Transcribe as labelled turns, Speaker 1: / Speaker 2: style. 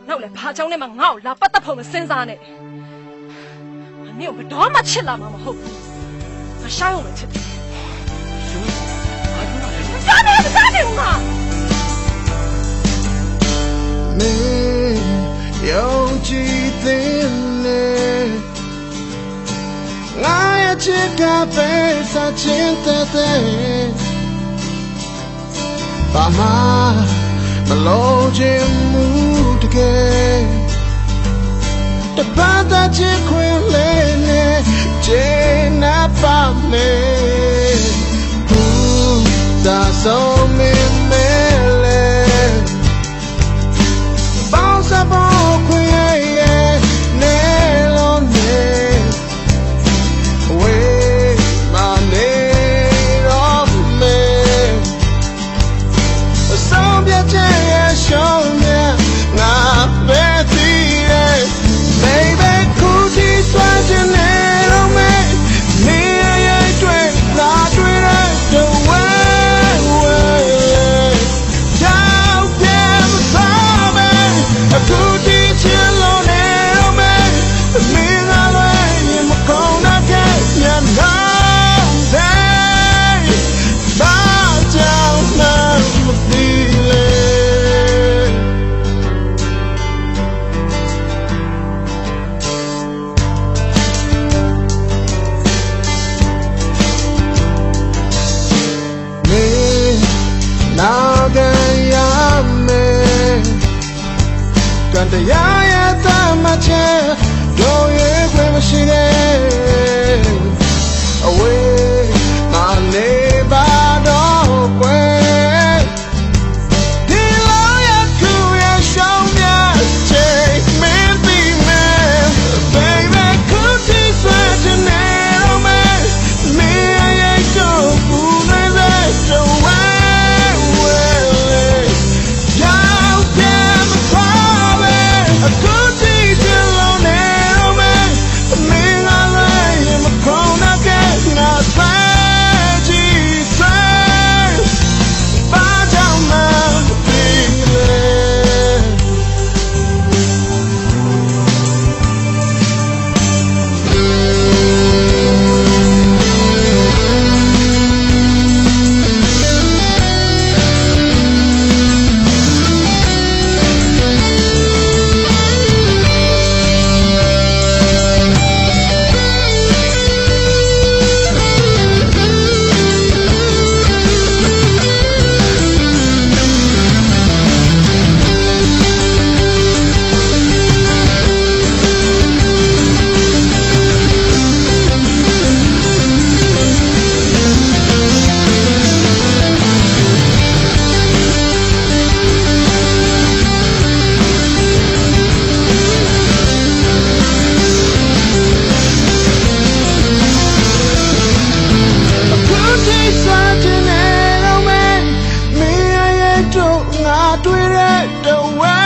Speaker 1: နောက်လည်းဘာကြောင့်လဲမငါ့ကိုလာပတ်သက်ဖို့မစင်စားနဲ့နင့်ကိုဘယ်တော့မှချစ်လာမှာမဟုတ်ဘူးငါရှားရုံပဲချစ်တယ်ရှားနေဦးငါ
Speaker 2: 没有几天嘞，我也只咖啡啥钱得的，爸妈没路见木的个，这把大姐困累呢，接那把妹，不打手妹妹嘞。干的呀呀大麻将，都越会不是的，喂，那你把都会，你老呀哭呀笑呀，谁没比没 ，baby， 哭起算是你都没，你也就不能再走完。I do it the way